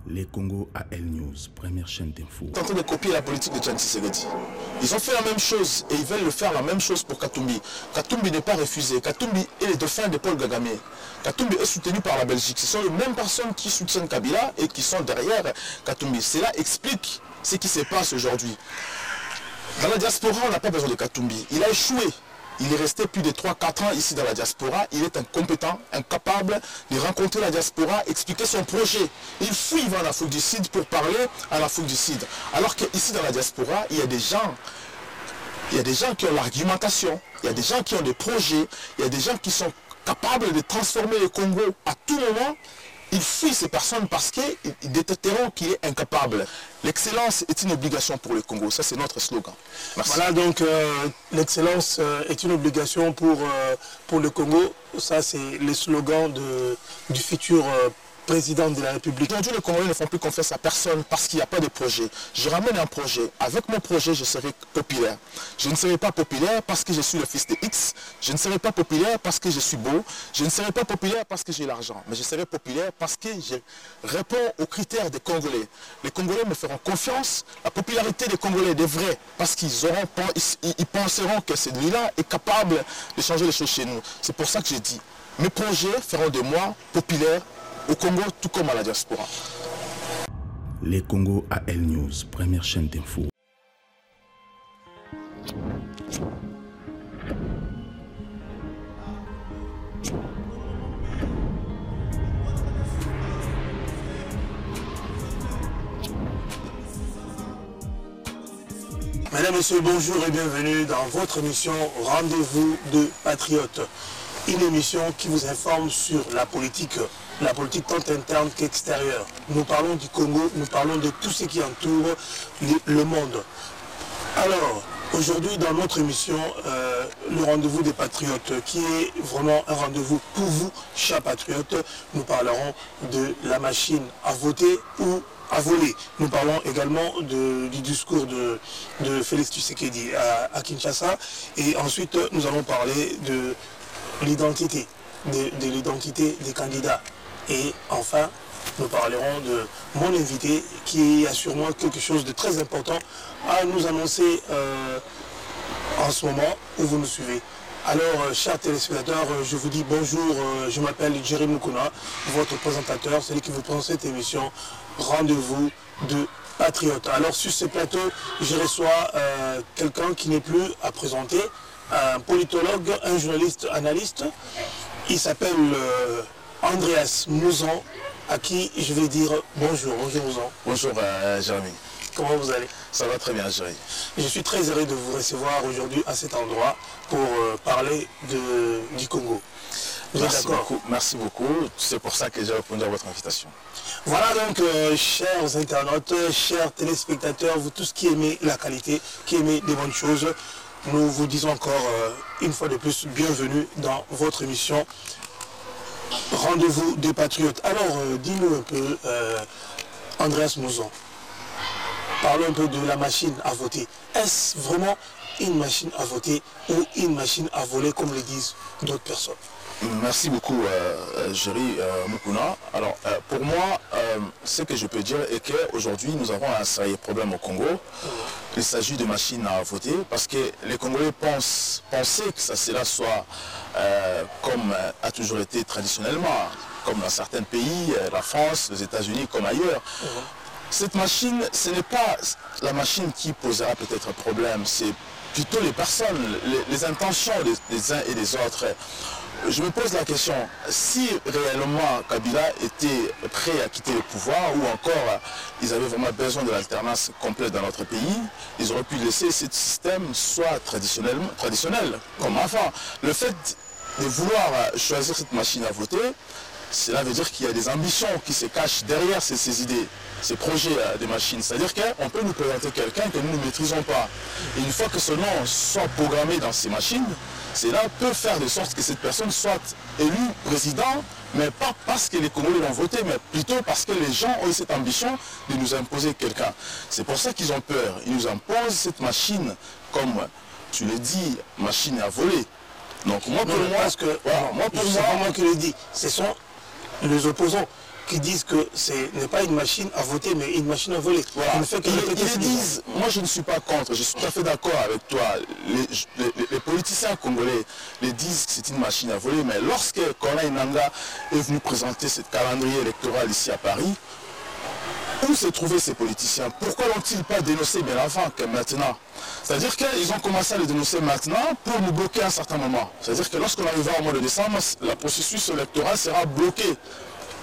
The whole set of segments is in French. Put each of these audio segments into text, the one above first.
Les Congo AL News, première chaîne d'info. Ils sont en train de copier la politique de Tian Tshisekedi. Ils ont fait la même chose et ils veulent le faire la même chose pour Katumbi. Katumbi n'est pas refusé. Katumbi est le dauphin de Paul Kagame. Katumbi est soutenu par la Belgique. Ce sont les mêmes personnes qui soutiennent Kabila et qui sont derrière Katumbi. Cela explique ce qui se passe aujourd'hui. Dans la diaspora, on n'a pas besoin de Katumbi. Il a échoué. Il est resté plus de 3-4 ans ici dans la diaspora. Il est incompétent, incapable de rencontrer la diaspora, expliquer son projet. Il fuit, il va en Afrique du Sud pour parler en Afrique du Sud. Alors qu'ici dans la diaspora, il y a des gens qui ont l'argumentation, il y a des gens qui ont des projets, il y a des gens qui sont capables de transformer le Congo à tout moment. Il fuit ces personnes parce qu'ils détecteront qu'il est incapable. L'excellence est une obligation pour le Congo. Ça, c'est notre slogan. Merci. Voilà, donc l'excellence est une obligation pour le Congo. Ça, c'est le slogan du futur président de la République. Aujourd'hui, les Congolais ne font plus confiance à personne parce qu'il n'y a pas de projet. Je ramène un projet. Avec mon projet, je serai populaire. Je ne serai pas populaire parce que je suis le fils de X. Je ne serai pas populaire parce que je suis beau. Je ne serai pas populaire parce que j'ai l'argent. Mais je serai populaire parce que je réponds aux critères des Congolais. Les Congolais me feront confiance. La popularité des Congolais devrait, parce qu'ils penseront que celui-là est capable de changer les choses chez nous. C'est pour ça que je dis, mes projets feront de moi populaire au Congo, tout comme à la diaspora. Les Congo AL News, première chaîne d'info. Mesdames, Messieurs, bonjour et bienvenue dans votre émission Rendez-vous de Patriotes. Une émission qui vous informe sur la politique tant interne qu'extérieure. Nous parlons du Congo, nous parlons de tout ce qui entoure le monde. Alors, aujourd'hui dans notre émission, le Rendez-vous des Patriotes, qui est vraiment un rendez-vous pour vous, chers patriotes, nous parlerons de la machine à voter ou à voler. Nous parlons également du discours de Félix Tshisekedi à Kinshasa. Et ensuite, nous allons parler de l'identité, de l'identité des candidats. Et enfin, nous parlerons de mon invité qui a sûrement quelque chose de très important à nous annoncer en ce moment où vous nous suivez. Alors, chers téléspectateurs, je vous dis bonjour, je m'appelle Jerry Mukuna, votre présentateur, celui qui vous présente cette émission Rendez-vous de Patriotes. Alors, sur ce plateau, je reçois quelqu'un qui n'est plus à présenter, un politologue, un journaliste, analyste. Il s'appelle Andreas Mouzan, à qui je vais dire bonjour. Bonjour Mouzan. Bonjour Jérémy. Comment vous allez? Ça va très bien, Jérémy. Je suis très heureux de vous recevoir aujourd'hui à cet endroit pour parler du Congo. Merci beaucoup. Merci beaucoup. C'est pour ça que j'ai répondu à votre invitation. Voilà donc, chers internautes, chers téléspectateurs, vous tous qui aimez la qualité, qui aimez des bonnes choses, nous vous disons encore une fois de plus, bienvenue dans votre émission Rendez-vous des Patriotes. Alors, dis-nous un peu, Andreas Mouzan, parlons un peu de la machine à voter. Est-ce vraiment une machine à voter ou une machine à voler, comme le disent d'autres personnes? Merci beaucoup, Jerry Mukuna. Alors, pour moi, ce que je peux dire est qu'aujourd'hui, nous avons un sérieux problème au Congo. Il s'agit de machines à voter parce que les Congolais pensaient que cela soit comme a toujours été traditionnellement, comme dans certains pays, la France, les États-Unis, comme ailleurs. Cette machine, ce n'est pas la machine qui posera peut-être un problème, c'est plutôt les personnes, les intentions des uns et des autres. Je me pose la question, si réellement Kabila était prêt à quitter le pouvoir ou encore ils avaient vraiment besoin de l'alternance complète dans notre pays, ils auraient pu laisser ce système soit traditionnel comme avant. Le fait de vouloir choisir cette machine à voter, cela veut dire qu'il y a des ambitions qui se cachent derrière ces idées, ces projets de machines. C'est-à-dire qu'on peut nous présenter quelqu'un que nous ne maîtrisons pas. Et une fois que ce nom soit programmé dans ces machines, cela peut faire de sorte que cette personne soit élue président, mais pas parce que les Congolais l'ont voté, mais plutôt parce que les gens ont eu cette ambition de nous imposer quelqu'un. C'est pour ça qu'ils ont peur. Ils nous imposent cette machine, comme tu le dis, machine à voler. Donc moi, pour moi, parce que, voilà, moi, pour moi qui le dis, ce sont les opposants. qui disent que ce n'est pas une machine à voter, mais une machine à voler. Voilà. Ils disent, moi je ne suis pas contre, je suis tout à fait d'accord avec toi. Les politiciens congolais les disent que c'est une machine à voler, mais lorsque Corneille Nangaa est venu présenter ce calendrier électoral ici à Paris, où se trouvaient ces politiciens? Pourquoi n'ont-ils pas dénoncé bien avant que maintenant? C'est-à-dire qu'ils ont commencé à les dénoncer maintenant pour nous bloquer à un certain moment. C'est-à-dire que lorsqu'on arrivera au mois de décembre, le processus électoral sera bloqué.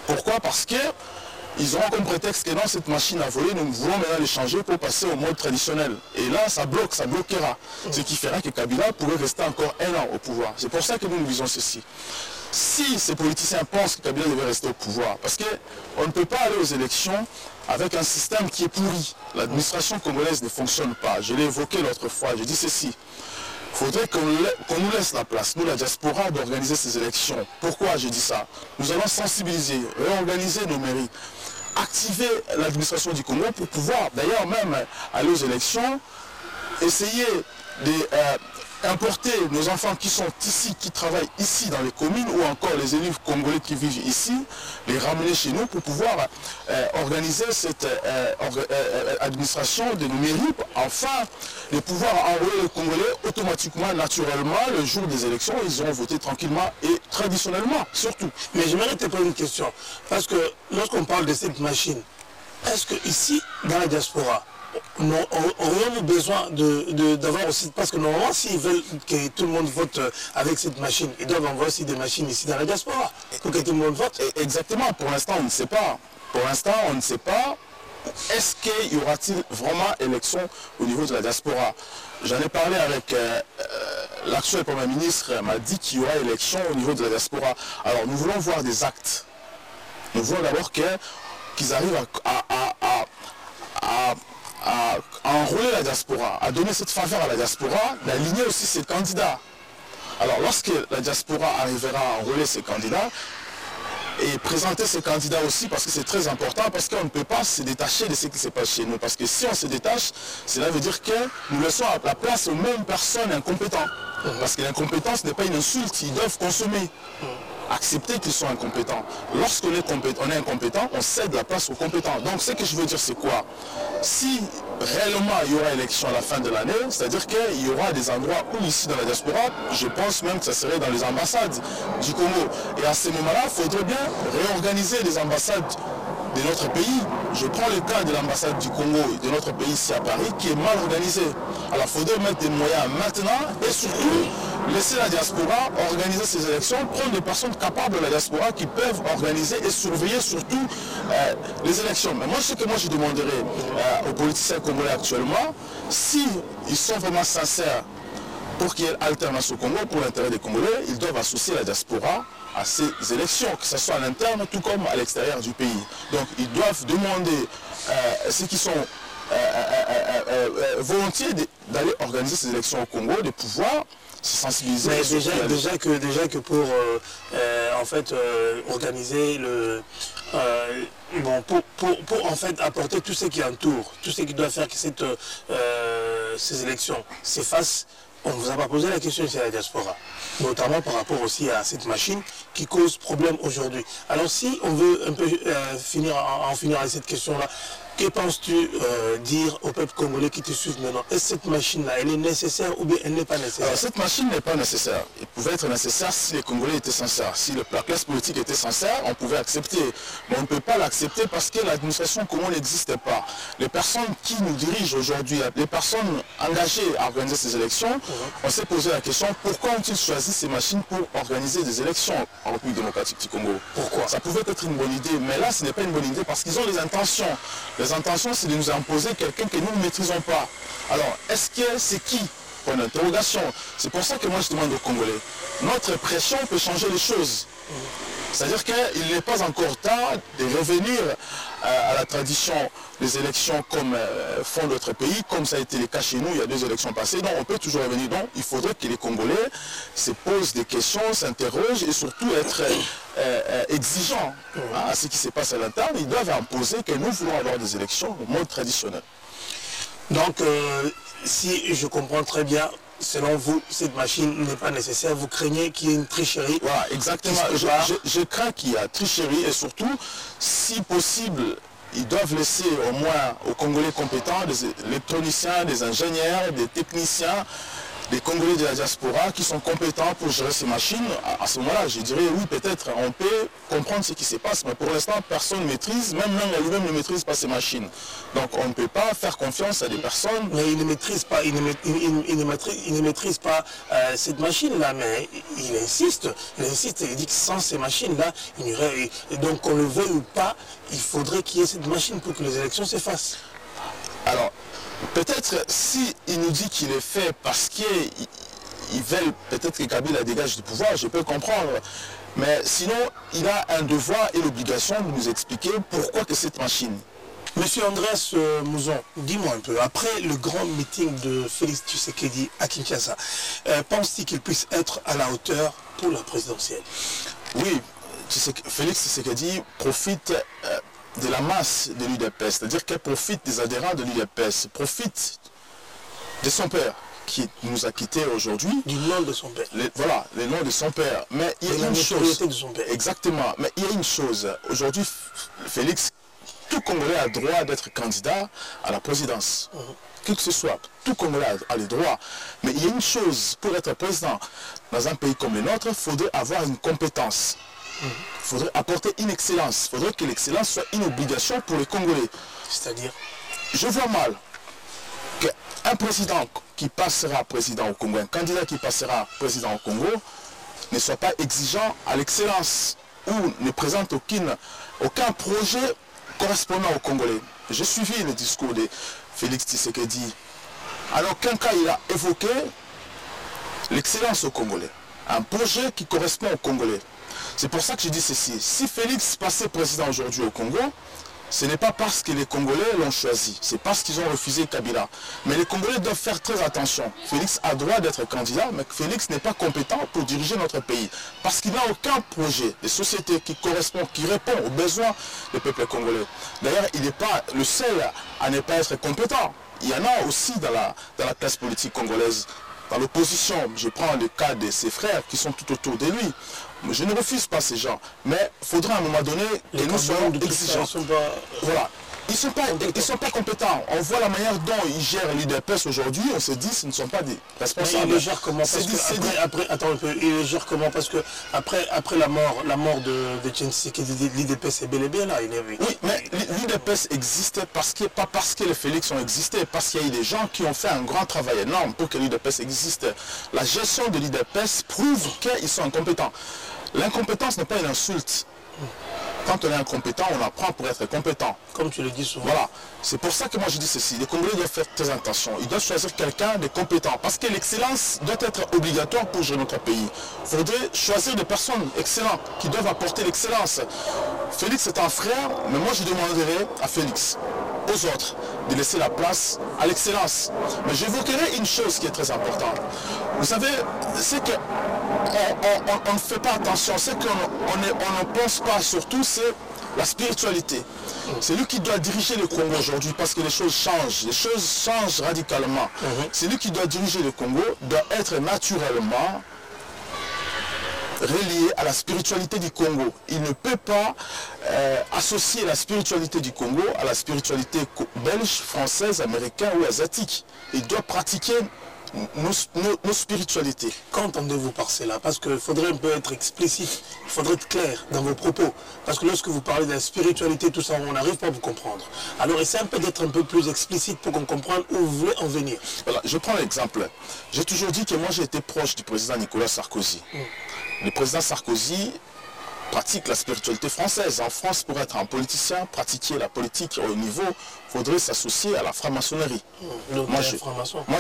Pourquoi? Parce qu'ils auront comme prétexte que dans cette machine à voler, nous voulons maintenant les changer pour passer au mode traditionnel. Et là, ça bloque, ça bloquera. Ce qui fera que Kabila pourrait rester encore 1 an au pouvoir. C'est pour ça que nous disons ceci. Si ces politiciens pensent que Kabila devait rester au pouvoir, parce qu'on ne peut pas aller aux élections avec un système qui est pourri. L'administration congolaise ne fonctionne pas. Je l'ai évoqué l'autre fois, je dis ceci. Il faudrait qu'on nous laisse la place, nous la diaspora, d'organiser ces élections. Pourquoi je dis ça? Nous allons sensibiliser, réorganiser nos mairies, activer l'administration du Congo pour pouvoir d'ailleurs même aller aux élections, essayer d'importer nos enfants qui sont ici, qui travaillent ici dans les communes, ou encore les élus congolais qui vivent ici, les ramener chez nous pour pouvoir organiser cette administration de nos mairies, enfin de pouvoir enrôler les Congolais automatiquement, naturellement, le jour des élections, ils auront voté tranquillement et traditionnellement, surtout. Mais j'aimerais te poser une question, parce que lorsqu'on parle de cette machine, est-ce que ici, dans la diaspora, aurions-nous besoin d'avoir aussi, parce que normalement s'ils veulent que tout le monde vote avec cette machine, ils doivent envoyer aussi des machines ici dans la diaspora pour que tout le monde vote? Exactement, pour l'instant on ne sait pas. Pour l'instant on ne sait pas. Est-ce qu'il y aura-t-il vraiment élection au niveau de la diaspora? J'en ai parlé avec l'actuel Premier ministre, m'a dit qu'il y aura élection au niveau de la diaspora. Alors nous voulons voir des actes. Nous voulons d'abord qu'ils arrivent à enrôler la diaspora, à donner cette faveur à la diaspora, d'aligner aussi ses candidats. Alors lorsque la diaspora arrivera à enrôler ses candidats et présenter ses candidats aussi, parce que c'est très important, parce qu'on ne peut pas se détacher de ce qui se passe chez nous. Parce que si on se détache, cela veut dire que nous laissons la place aux mêmes personnes incompétentes. Parce que l'incompétence n'est pas une insulte, ils doivent consommer. Accepter qu'ils sont incompétents. Lorsqu'on est incompétent, on cède la place aux compétents. Donc ce que je veux dire, c'est quoi? Si réellement il y aura élection à la fin de l'année, c'est-à-dire qu'il y aura des endroits où ici dans la diaspora, je pense même que ça serait dans les ambassades du Congo. Et à ce moment-là, il faudrait bien réorganiser les ambassades de notre pays. Je prends le cas de l'ambassade du Congo, de notre pays ici à Paris, qui est mal organisée. Alors il faudrait mettre des moyens maintenant et surtout laisser la diaspora organiser ces élections, prendre des personnes capables de la diaspora qui peuvent organiser et surveiller surtout les élections. Mais moi, ce que je demanderais aux politiciens congolais actuellement, s'ils sont vraiment sincères pour qu'il y ait alternance au Congo, pour l'intérêt des Congolais, ils doivent associer la diaspora à ces élections, que ce soit à l'interne tout comme à l'extérieur du pays. Donc ils doivent demander ceux qui sont volontiers d'aller organiser ces élections au Congo, de pouvoir se sensibiliser. Mais déjà que pour en fait organiser le pour en fait apporter tout ce qui entoure, tout ce qui doit faire que ces élections s'effacent. On ne vous a pas posé la question sur la diaspora, notamment par rapport aussi à cette machine qui cause problème aujourd'hui. Alors si on veut un peu en finir avec cette question-là, que penses-tu dire au peuple congolais qui te suivent maintenant? Est-ce que cette machine-là, elle est nécessaire ou bien elle n'est pas nécessaire? Alors, cette machine n'est pas nécessaire. Elle pouvait être nécessaire si les Congolais étaient sincères. Si la classe politique était sincère, on pouvait accepter. Mais on ne peut pas l'accepter parce que l'administration congolaise n'existe pas. Les personnes qui nous dirigent aujourd'hui, les personnes engagées à organiser ces élections, on s'est posé la question, pourquoi ont-ils choisi ces machines pour organiser des élections en République démocratique du Congo? Pourquoi? Ça pouvait être une bonne idée, mais là ce n'est pas une bonne idée parce qu'ils ont des intentions. Les intentions, c'est de nous imposer quelqu'un que nous ne maîtrisons pas. Alors, est-ce que c'est qui? Point d'interrogation. C'est pour ça que moi je demande aux Congolais, notre pression peut changer les choses. C'est-à-dire qu'il n'est pas encore temps de revenir à la tradition des élections comme font d'autres pays, comme ça a été le cas chez nous, il y a 2 élections passées. Donc on peut toujours revenir. Donc il faudrait que les Congolais se posent des questions, s'interrogent et surtout être exigeants à ce qui se passe à l'interne. Ils doivent imposer que nous voulons avoir des élections au mode traditionnel. Donc si je comprends très bien, selon vous, cette machine n'est pas nécessaire. Vous craignez qu'il y ait une tricherie. Voilà, exactement. Je crains qu'il y a tricherie et surtout, si possible, ils doivent laisser au moins aux Congolais compétents, des électroniciens, des ingénieurs, des techniciens, des Congolais de la diaspora qui sont compétents pour gérer ces machines. À ce moment-là, je dirais oui, peut-être on peut comprendre ce qui se passe, mais pour l'instant, personne ne maîtrise, même l'un lui-même ne maîtrise pas ces machines. Donc on ne peut pas faire confiance à des personnes. Mais il ne maîtrise pas, il ne maîtrise pas cette machine-là, mais il insiste, il dit que sans ces machines-là, il n'y aurait... Et donc qu'on le veuille ou pas, il faudrait qu'il y ait cette machine pour que les élections s'effacent. Alors, peut-être s'il nous dit qu'il est fait parce qu'ils veulent peut-être que Kabila dégage du pouvoir, je peux le comprendre. Mais sinon, il a un devoir et l'obligation de nous expliquer pourquoi que cette machine. Monsieur Andrés Mouzon, dis-moi un peu, après le grand meeting de Félix Tshisekedi à Kinshasa, pense-t-il qu'il puisse être à la hauteur pour la présidentielle? Oui, Félix Tshisekedi profite de la masse de l'UDPS, c'est-à-dire qu'elle profite des adhérents de l'UDPS, profite de son père qui nous a quittés aujourd'hui. Du nom de son père. Voilà, le nom de son père. Mais il y a une chose. De son père. Exactement. Mais il y a une chose. Aujourd'hui, Félix, tout Congolais a le droit d'être candidat à la présidence. Qui que ce soit, tout Congolais a le droit. Mais il y a une chose, pour être président dans un pays comme le nôtre, il faudrait avoir une compétence. Il faudrait apporter une excellence. Il faudrait que l'excellence soit une obligation pour les Congolais. C'est-à-dire, je vois mal qu'un président qui passera président au Congo, un candidat qui passera président au Congo, ne soit pas exigeant à l'excellence ou ne présente aucun projet correspondant aux Congolais. J'ai suivi le discours de Félix Tshisekedi. En aucun cas, il a évoqué l'excellence aux Congolais. Un projet qui correspond aux Congolais. C'est pour ça que je dis ceci. Si Félix passait président aujourd'hui au Congo, ce n'est pas parce que les Congolais l'ont choisi, c'est parce qu'ils ont refusé Kabila. Mais les Congolais doivent faire très attention. Félix a droit d'être candidat, mais Félix n'est pas compétent pour diriger notre pays. Parce qu'il n'a aucun projet de société qui correspond, qui répond aux besoins du peuple congolais. D'ailleurs, il n'est pas le seul à ne pas être compétent. Il y en a aussi dans la classe politique congolaise. Dans l'opposition, je prends le cas de ses frères qui sont tout autour de lui. Je ne refuse pas ces gens, mais il faudra à un moment donné que nous soyons exigeants. Voilà. Ils ne sont pas compétents. On voit la manière dont ils gèrent l'UDPS aujourd'hui, on se dit ce ne sont pas des responsables. Ils le gèrent comment? Parce que attends un peu, ils le gèrent comment? Parce que après la mort de Tshisekedi, l'UDPS est bel et bien là. Oui, mais l'UDPS existe pas parce que les Félix ont existé, parce qu'il y a eu des gens qui ont fait un grand travail énorme pour que l'UDPS existe. La gestion de l'UDPS prouve qu'ils sont incompétents. L'incompétence n'est pas une insulte. Quand on est incompétent, on apprend pour être compétent. Comme tu le dis souvent. Voilà. C'est pour ça que moi je dis ceci. Les Congolais doivent faire très attention. Ils doivent choisir quelqu'un de compétent. Parce que l'excellence doit être obligatoire pour gérer notre pays. Il faudrait choisir des personnes excellentes qui doivent apporter l'excellence. Félix est un frère, mais moi je demanderais à Félix, aux autres, de laisser la place à l'excellence. Mais j'évoquerai une chose qui est très importante. Vous savez, c'est que on ne fait pas attention. C'est qu'on ne pense pas surtout, c'est la spiritualité. C'est lui qui doit diriger le Congo aujourd'hui parce que les choses changent radicalement. C'est lui qui doit diriger le Congo, doit être naturellement relié à la spiritualité du Congo. Il ne peut pas associer la spiritualité du Congo à la spiritualité belge, française, américaine ou asiatique. Il doit pratiquer nos spiritualités. Qu'entendez-vous par cela? Parce qu'il faudrait un peu être explicite, il faudrait être clair dans vos propos. Parce que lorsque vous parlez de la spiritualité, tout ça, on n'arrive pas à vous comprendre. Alors essayez un peu d'être un peu plus explicite pour qu'on comprenne où vous voulez en venir. Voilà, je prends l'exemple. J'ai toujours dit que moi j'ai été proche du président Nicolas Sarkozy. Le président Sarkozy pratique la spiritualité française. En France, pour être un politicien, pratiquer la politique au niveau, il faudrait s'associer à la franc-maçonnerie. Moi,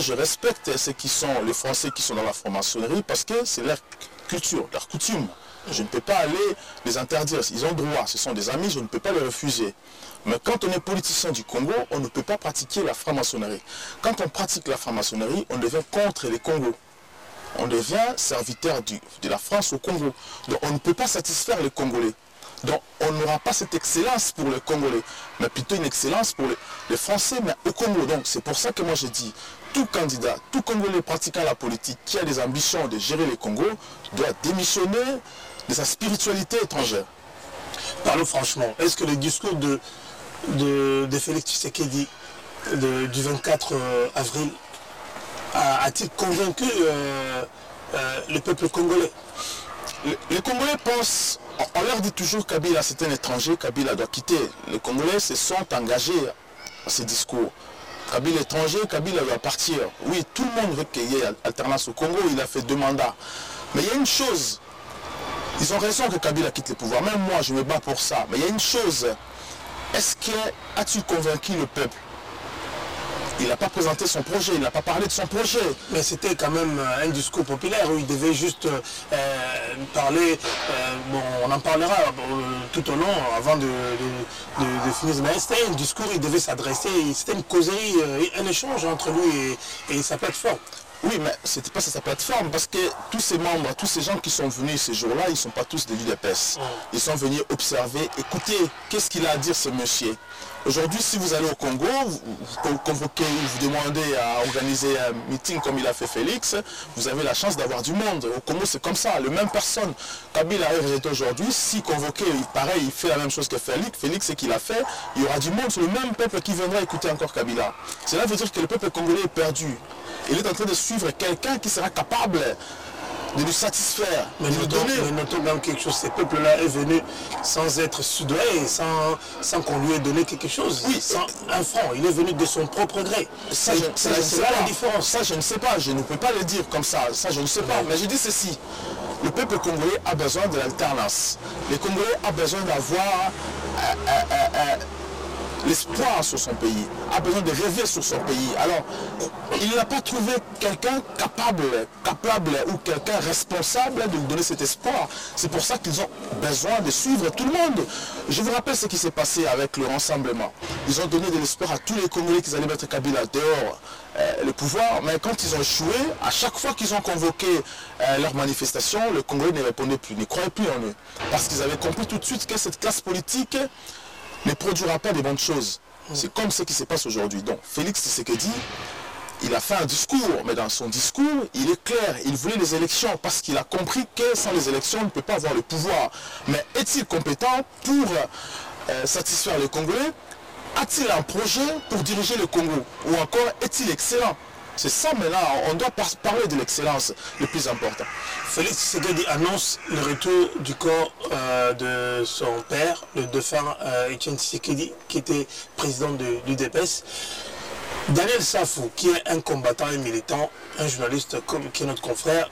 je respecte ceux qui sont les Français qui sont dans la franc-maçonnerie parce que c'est leur culture, leur coutume. Je ne peux pas aller les interdire. Ils ont droit, ce sont des amis, je ne peux pas les refuser. Mais quand on est politicien du Congo, on ne peut pas pratiquer la franc-maçonnerie. Quand on pratique la franc-maçonnerie, on devient contre les Congos. On devient serviteur de la France au Congo. Donc on ne peut pas satisfaire les Congolais. Donc on n'aura pas cette excellence pour les Congolais, mais plutôt une excellence pour les Français mais au Congo. Donc c'est pour ça que moi j'ai dit, tout candidat, tout Congolais pratiquant la politique qui a des ambitions de gérer le Congo doit démissionner de sa spiritualité étrangère. Parlons franchement, est-ce que le discours de Félix Tshisekedi du 24 avril a-t-il convaincu le peuple congolais? Les Congolais pensent, on leur dit toujours que Kabila c'est un étranger, Kabila doit quitter. Les Congolais se sont engagés à ces discours. Kabila est étranger, Kabila doit partir. Oui, tout le monde veut qu'il y ait alternance au Congo, il a fait 2 mandats. Mais il y a une chose, ils ont raison que Kabila quitte le pouvoir, même moi je me bats pour ça. Mais il y a une chose, est-ce qu'il convaincu le peuple? Il n'a pas présenté son projet, il n'a pas parlé de son projet. Mais c'était quand même un discours populaire où il devait juste parler, bon, on en parlera tout au long avant de finir. Mais c'était un discours, il devait s'adresser, c'était une causerie, un échange entre lui et sa plateforme. Oui, mais ce n'était pas sa plateforme, parce que tous ces membres, tous ces gens qui sont venus ces jours-là, ils ne sont pas tous des l'UDPS. Ils sont venus observer, écouter, qu'est-ce qu'il a à dire ce monsieur. Aujourd'hui, si vous allez au Congo, vous convoquez, vous demandez à organiser un meeting comme il a fait Félix, vous avez la chance d'avoir du monde. Au Congo, c'est comme ça, les mêmes personnes. Kabila arrive aujourd'hui, si convoqué, pareil, il fait la même chose que Félix. Félix, ce qu'il a fait, il y aura du monde, c'est le même peuple qui viendra écouter encore Kabila. Cela veut dire que le peuple congolais est perdu. Il est en train de suivre quelqu'un qui sera capable de lui satisfaire, mais notons même quelque chose, ce peuple-là est venu sans être soudoyé, sans qu'on lui ait donné quelque chose, oui, sans un franc, il est venu de son propre gré. C'est là la différence. Ça je ne sais pas, je ne peux pas le dire comme ça je ne sais pas, mais je dis ceci, le peuple congolais a besoin de l'alternance, les Congolais ont besoin d'avoir l'espoir sur son pays, a besoin de rêver sur son pays. Alors, il n'a pas trouvé quelqu'un capable ou quelqu'un responsable de lui donner cet espoir. C'est pour ça qu'ils ont besoin de suivre tout le monde. Je vous rappelle ce qui s'est passé avec le rassemblement. Ils ont donné de l'espoir à tous les Congolais qu'ils allaient mettre Kabila dehors le pouvoir, mais quand ils ont échoué, à chaque fois qu'ils ont convoqué leur manifestation, le Congolais ne répondait plus, ne croyait plus en eux. Parce qu'ils avaient compris tout de suite que cette classe politique ne produira pas de bonnes choses. C'est comme ce qui se passe aujourd'hui. Donc, Félix Tshisekedi, il a fait un discours, mais dans son discours, il est clair, il voulait les élections, parce qu'il a compris que sans les élections, on ne peut pas avoir le pouvoir. Mais est-il compétent pour satisfaire les Congolais? A-t-il un projet pour diriger le Congo? Ou encore, est-il excellent? C'est ça maintenant, on doit parler de l'excellence le plus important. Félix Tshisekedi annonce le retour du corps de son père, le défunt Etienne Tshisekedi, qui était président de l'UDPS. Daniel Safou, qui est un combattant et militant, un journaliste qui est notre confrère,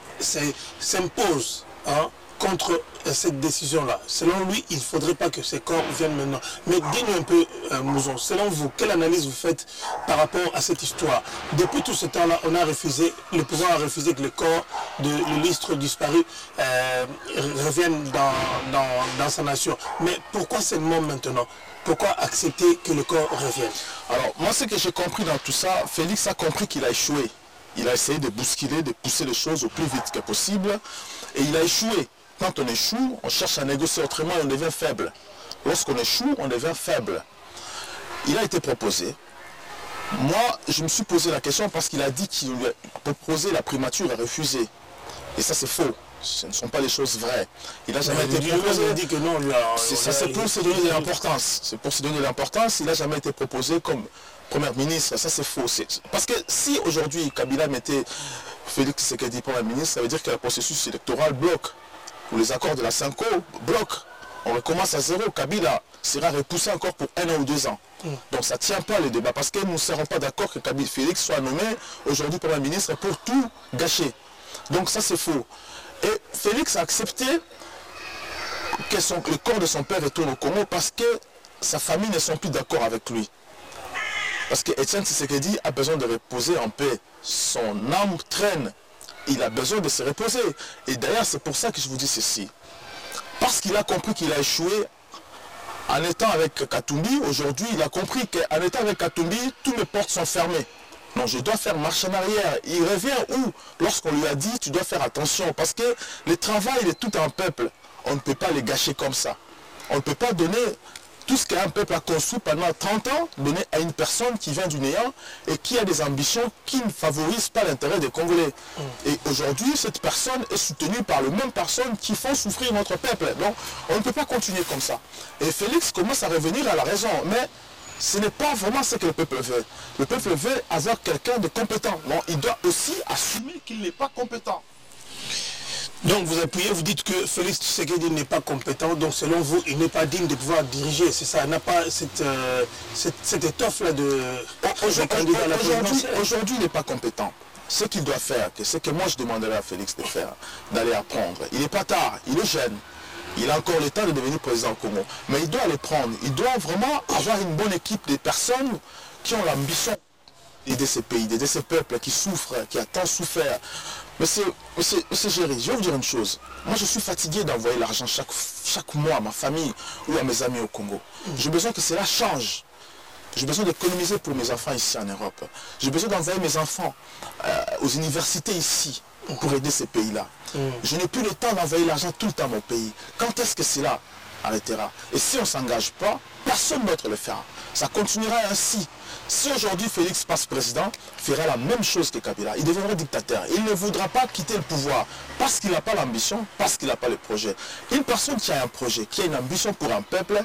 s'impose contre cette décision-là. Selon lui, il ne faudrait pas que ces corps viennent maintenant. Mais dis-nous un peu, Mouzon, selon vous, quelle analyse vous faites par rapport à cette histoire? Depuis tout ce temps-là, on a refusé, le pouvoir a refusé que le corps de l'illustre disparu revienne dans sa nation. Mais pourquoi seulement maintenant? Pourquoi accepter que le corps revienne? Alors, moi, ce que j'ai compris dans tout ça, Félix a compris qu'il a échoué. Il a essayé de bousculer, de pousser les choses au plus vite que possible, et il a échoué. Quand on échoue, on cherche à négocier autrement et on devient faible. Lorsqu'on échoue, on devient faible. Il a été proposé. Moi, je me suis posé la question parce qu'il a dit qu'il lui a proposé la primature, il a refusé. Et ça, c'est faux. Ce ne sont pas les choses vraies. Il n'a jamais été proposé. Il dit que non, c'est pour se donner de l'importance. C'est pour se donner de l'importance. Il n'a jamais été proposé comme Premier ministre. Ça, c'est faux. Parce que si aujourd'hui Kabila mettait Félix Tshisekedi Premier ministre, ça veut dire que le processus électoral bloque. Ou les accords de la Cinco bloquent. On recommence à zéro. Kabila sera repoussé encore pour 1 an ou 2 ans. Donc ça ne tient pas le débat. Parce que nous ne serons pas d'accord que Félix soit nommé aujourd'hui Premier ministre pour tout gâcher. Donc ça, c'est faux. Et Félix a accepté que le corps de son père retourne au Congo parce que sa famille ne sont plus d'accord avec lui. Parce que Etienne Tshisekedi a besoin de reposer en paix. Son âme traîne. Il a besoin de se reposer. Et d'ailleurs, c'est pour ça que je vous dis ceci. Parce qu'il a compris qu'il a échoué en étant avec Katumbi, aujourd'hui, il a compris qu'en étant avec Katumbi, toutes les portes sont fermées. Non, je dois faire marche en arrière. Il revient où? Lorsqu'on lui a dit, tu dois faire attention. Parce que le travail de tout un peuple, on ne peut pas les gâcher comme ça. On ne peut pas donner tout ce qu'un peuple a construit pendant 30 ans, donner à une personne qui vient du néant et qui a des ambitions qui ne favorisent pas l'intérêt des Congolais. Et aujourd'hui, cette personne est soutenue par les mêmes personnes qui font souffrir notre peuple. Donc, on ne peut pas continuer comme ça. Et Félix commence à revenir à la raison, mais ce n'est pas vraiment ce que le peuple veut. Le peuple veut avoir quelqu'un de compétent. Donc, il doit aussi assumer qu'il n'est pas compétent. Donc vous appuyez, vous dites que Félix Tshisekedi n'est pas compétent, donc selon vous, il n'est pas digne de pouvoir diriger, c'est ça, il n'a pas cette étoffe-là de candidat à la présidentielle. Aujourd'hui, il n'est pas compétent. Ce qu'il doit faire, ce que moi je demanderais à Félix de faire, d'aller apprendre. Il n'est pas tard, il est jeune. Il a encore le temps de devenir président au Congo. Mais il doit aller prendre. Il doit vraiment avoir une bonne équipe de personnes qui ont l'ambition d'aider ces pays, d'aider ces peuples qui souffrent, qui ont tant souffert. Monsieur Géry, je vais vous dire une chose. Moi, je suis fatigué d'envoyer l'argent chaque mois à ma famille ou à mes amis au Congo. J'ai besoin que cela change. J'ai besoin d'économiser pour mes enfants ici en Europe. J'ai besoin d'envoyer mes enfants aux universités ici pour aider ces pays-là. Je n'ai plus le temps d'envoyer l'argent tout le temps à mon pays. Quand est-ce que cela arrêtera? Et si on ne s'engage pas, personne d'autre le fera. Ça continuera ainsi. Si aujourd'hui Félix passe président, fera la même chose que Kabila. Il deviendra dictateur. Il ne voudra pas quitter le pouvoir parce qu'il n'a pas l'ambition, parce qu'il n'a pas le projet. Une personne qui a un projet, qui a une ambition pour un peuple,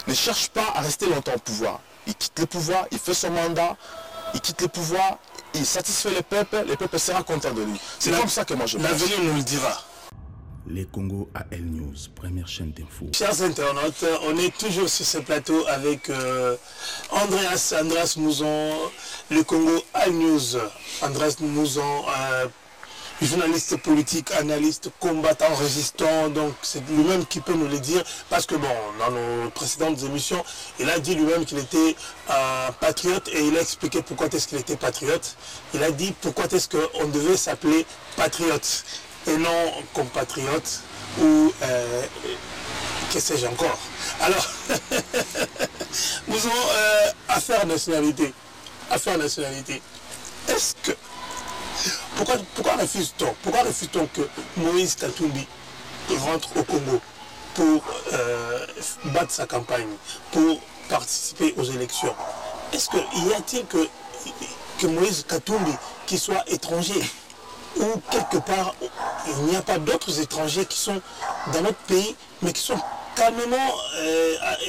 ne cherche pas à rester longtemps au pouvoir. Il quitte le pouvoir, il fait son mandat, il quitte le pouvoir, il satisfait le peuple sera content de lui. C'est comme ça que moi je pense. L'avenir nous le dira. Les Congo AL News, première chaîne d'info. Chers internautes, on est toujours sur ce plateau avec Andreas Mouzon, le Congo AL News. Andreas Mouzon, journaliste politique, analyste, combattant, résistant, donc c'est lui-même qui peut nous le dire, parce que bon, dans nos précédentes émissions, il a dit lui-même qu'il était un patriote et il a expliqué pourquoi est-ce qu'il était patriote. Il a dit pourquoi est-ce qu'on devait s'appeler patriote et non compatriote ou que sais-je encore. Alors, nous avons affaire nationalité. Est-ce que pourquoi refuse-t-on que Moïse Katumbi rentre au Congo pour battre sa campagne, pour participer aux élections? Est-ce qu'il y a-t-il que Moïse Katumbi qui soit étranger ou quelque part il n'y a pas d'autres étrangers qui sont dans notre pays mais qui sont calmement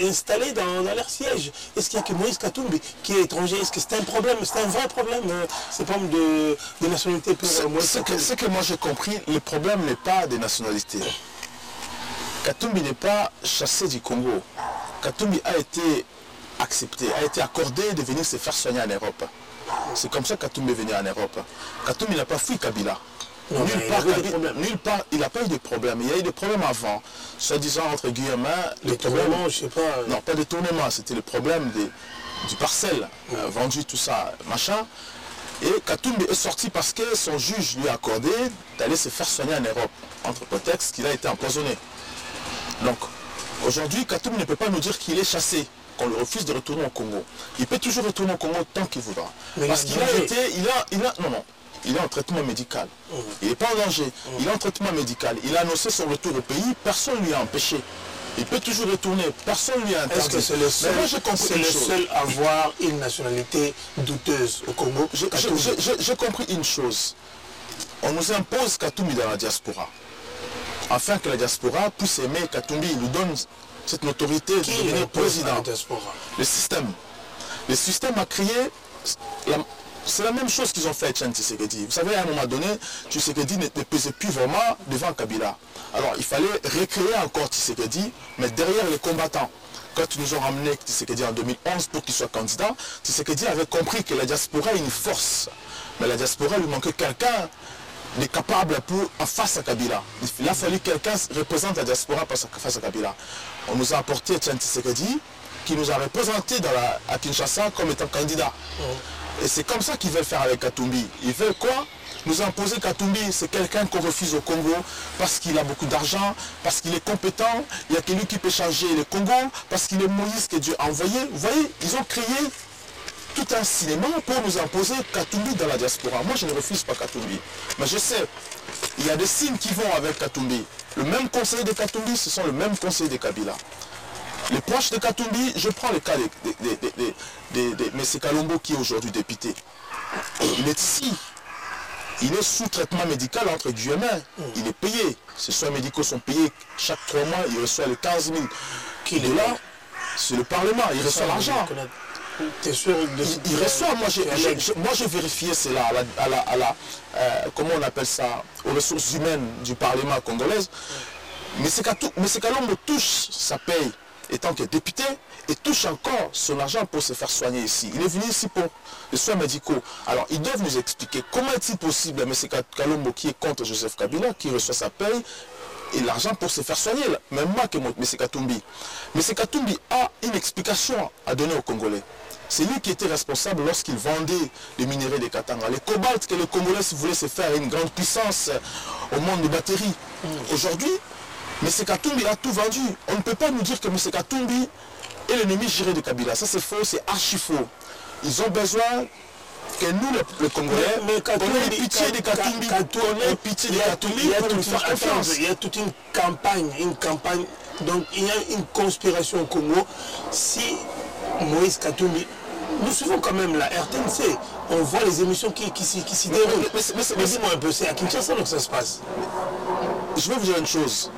installés dans leur siège? Est-ce qu'il n'y a que Moïse Katumbi qui est étranger? Est-ce que c'est un problème? C'est un vrai problème, ces problèmes de nationalité pour Moïse Katumbi? Ce que moi j'ai compris, le problème n'est pas des nationalités. Katumbi n'est pas chassé du Congo. Katumbi a été accepté, a été accordé de venir se faire soigner en Europe. C'est comme ça que Katumbi est venu en Europe. Katumbi n'a pas fui Kabila. Nulle part, il n'a pas eu de problème. Il y a eu des problèmes avant. Soi-disant, entre guillemets, les problèmes, je sais pas. Non, pas de tournement, c'était le problème du parcelle, vendu, tout ça, machin. Et Katumbi est sorti parce que son juge lui a accordé d'aller se faire soigner en Europe, entre prétexte qu'il a été empoisonné. Donc, aujourd'hui, Katumbi ne peut pas nous dire qu'il est chassé, qu'on lui refuse de retourner au Congo. Il peut toujours retourner au Congo tant qu'il voudra. Parce qu'il a été, il est en traitement médical. Il n'est pas en danger. Il est en traitement médical. Il a annoncé son retour au pays. Personne ne lui a empêché. Il peut toujours retourner. Personne ne lui a interdit. Est-ce que c'est le seul à avoir une nationalité douteuse au Congo? J'ai compris une chose. On nous impose Katumbi dans la diaspora. Afin que la diaspora puisse aimer Katumbi. Il nous donne cette notoriété de devenir président. Le système. Le système a créé... C'est la même chose qu'ils ont fait avec Tshisekedi. Vous savez, à un moment donné, Tshisekedi ne pesait plus vraiment devant Kabila. Alors, il fallait recréer encore Tshisekedi, mais derrière les combattants. Quand ils nous ont ramené Tshisekedi en 2011 pour qu'il soit candidat, Tshisekedi avait compris que la diaspora est une force. Mais la diaspora lui manquait quelqu'un de capable face à Kabila. Il a fallu que quelqu'un représente la diaspora face à Kabila. On nous a apporté Tshisekedi, qui nous a représenté à Kinshasa comme étant candidat. Et c'est comme ça qu'ils veulent faire avec Katumbi. Ils veulent quoi? Nous imposer Katumbi, c'est quelqu'un qu'on refuse au Congo parce qu'il a beaucoup d'argent, parce qu'il est compétent, il y a que lui qui peut changer le Congo, parce qu'il est Moïse que Dieu a envoyé. Vous voyez, ils ont créé tout un cinéma pour nous imposer Katumbi dans la diaspora. Moi, je ne refuse pas Katumbi. Mais je sais, il y a des signes qui vont avec Katumbi. Le même conseiller de Katumbi, ce sont le même conseiller de Kabila. Les proches de Katumbi, je prends le cas de M. Kalombo qui est aujourd'hui député. Il est ici. Il est sous traitement médical entre guillemets. Il est payé. Ses soins médicaux sont payés chaque 3 mois. Il reçoit les 15 000 qui est là. C'est le Parlement. Il reçoit l'argent. Il reçoit. Moi j'ai vérifié cela comment on appelle ça, aux ressources humaines du Parlement congolaise. Mais c'est Kalombo touche sa paye étant que député et touche encore son argent pour se faire soigner ici. Il est venu ici pour les soins médicaux. Alors ils doivent nous expliquer comment est-il possible, M. Kalombo qui est contre Joseph Kabila, qui reçoit sa paye et l'argent pour se faire soigner, même moi que M. Katumbi. M. Katumbi a une explication à donner aux Congolais. C'est lui qui était responsable lorsqu'il vendait les minéraux de Katanga. Les cobalt que les Congolais voulaient se faire une grande puissance au monde des batteries. Aujourd'hui, M. Katumbi a tout vendu. On ne peut pas nous dire que M. Katumbi est l'ennemi géré de Kabila. Ça c'est faux, c'est archi faux. Ils ont besoin que nous, les Congolais, on ait pitié de Katumbi. On ait pitié de Katumbi pour nous faire confiance. Il y a toute une campagne. Donc il y a une conspiration au Congo. Si Moïse Katumbi, nous suivons quand même la RTNC. On voit les émissions qui s'y déroulent. Mais dis-moi un peu, c'est à Kinshasa que ça se passe. Je vais vous dire une chose.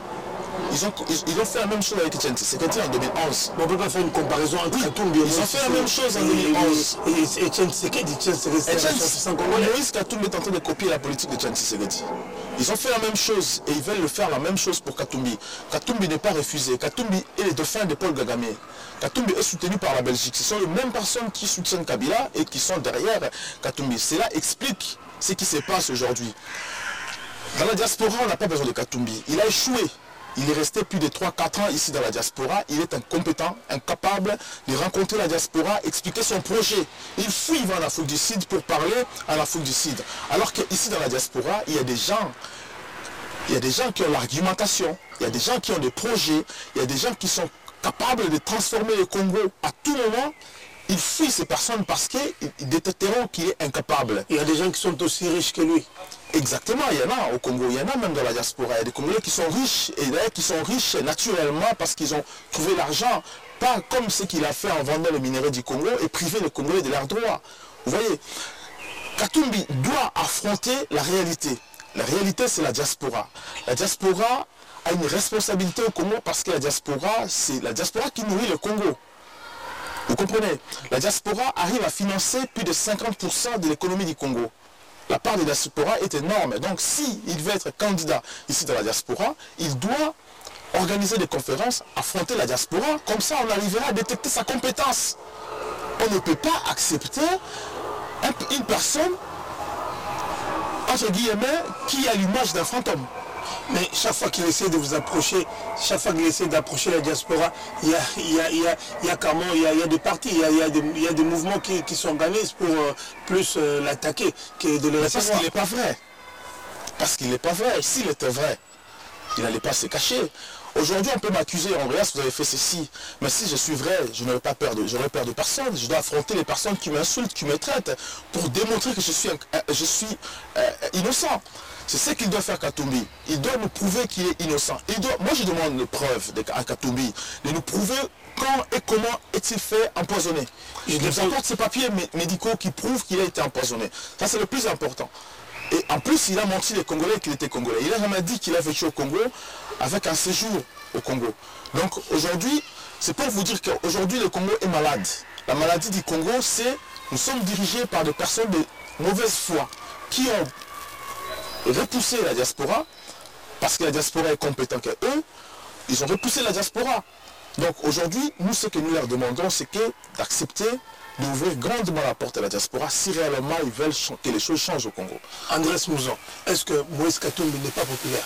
Ils ont fait la même chose avec Etienne Tshisekedi en 2011. Mais on ne peut pas faire une comparaison entre Katumbi et Ils ont fait la même chose en 2011. Et Etienne Tshisekedi, Moïse Katumbi est en train de copier la politique de Etienne Tshisekedi. Ils ont fait la même chose et ils veulent le faire la même chose pour Katumbi. Katumbi n'est pas refusé. Katumbi est le dauphin de Paul Kagame. Katumbi est soutenu par la Belgique. Ce sont les mêmes personnes qui soutiennent Kabila et qui sont derrière Katumbi. Cela explique ce qui se passe aujourd'hui. Dans la diaspora, on n'a pas besoin de Katumbi. Il a échoué. Il est resté plus de 3-4 ans ici dans la diaspora. Il est incompétent, incapable de rencontrer la diaspora, expliquer son projet. Il fuit, il va en Afrique du Sud pour parler en Afrique du Sud. Alors qu'ici dans la diaspora, il y a des gens qui ont l'argumentation, il y a des gens qui ont des projets, il y a des gens qui sont capables de transformer le Congo à tout moment. Il fuit ces personnes parce qu'ils détecteront qu'il est incapable. Il y a des gens qui sont aussi riches que lui. Exactement, il y en a au Congo, il y en a même dans la diaspora. Il y a des Congolais qui sont riches, et d'ailleurs qui sont riches naturellement parce qu'ils ont trouvé l'argent, pas comme ce qu'il a fait en vendant le minerai du Congo et priver les Congolais de leurs droits. Vous voyez, Katumbi doit affronter la réalité. La réalité, c'est la diaspora. La diaspora a une responsabilité au Congo parce que la diaspora, c'est la diaspora qui nourrit le Congo. Vous comprenez? La diaspora arrive à financer plus de 50% de l'économie du Congo. La part de la diaspora est énorme. Donc s'il veut être candidat ici dans la diaspora, il doit organiser des conférences, affronter la diaspora. Comme ça, on arrivera à détecter sa compétence. On ne peut pas accepter une personne, entre guillemets, qui a l'image d'un fantôme. Mais chaque fois qu'il essaie de vous approcher, chaque fois qu'il essaie d'approcher la diaspora, il y a des partis, il y a des mouvements qui s'organisent pour plus l'attaquer que de le recevoir. Parce qu'il n'est pas vrai. Parce qu'il n'est pas vrai. S'il était vrai, il n'allait pas se cacher. Aujourd'hui, on peut m'accuser, Andreas, vous avez fait ceci. Mais si je suis vrai, je n'aurais pas peur j'aurais peur de personne. Je dois affronter les personnes qui m'insultent, qui me traitent, pour démontrer que je suis innocent. C'est ce qu'il doit faire Katumbi. Il doit nous prouver qu'il est innocent. Moi, je demande une preuve à Katumbi, de nous prouver quand et comment est-il fait empoisonné. Il nous apporte ces papiers médicaux qui prouvent qu'il a été empoisonné. Ça, c'est le plus important. Et en plus, il a menti les Congolais qu'il était Congolais. Il n'a jamais dit qu'il a vécu au Congo avec un séjour au Congo. Donc aujourd'hui, c'est pour vous dire qu'aujourd'hui, le Congo est malade. La maladie du Congo, c'est nous sommes dirigés par des personnes de mauvaise foi qui ont repoussé la diaspora parce que la diaspora est compétente qu'eux. Ils ont repoussé la diaspora. Donc aujourd'hui, nous, ce que nous leur demandons, c'est d'accepter d'ouvrir grandement la porte à la diaspora si réellement ils veulent que les choses changent au Congo. Andrés Mouzon, est-ce que Moïse Katumbi n'est pas populaire?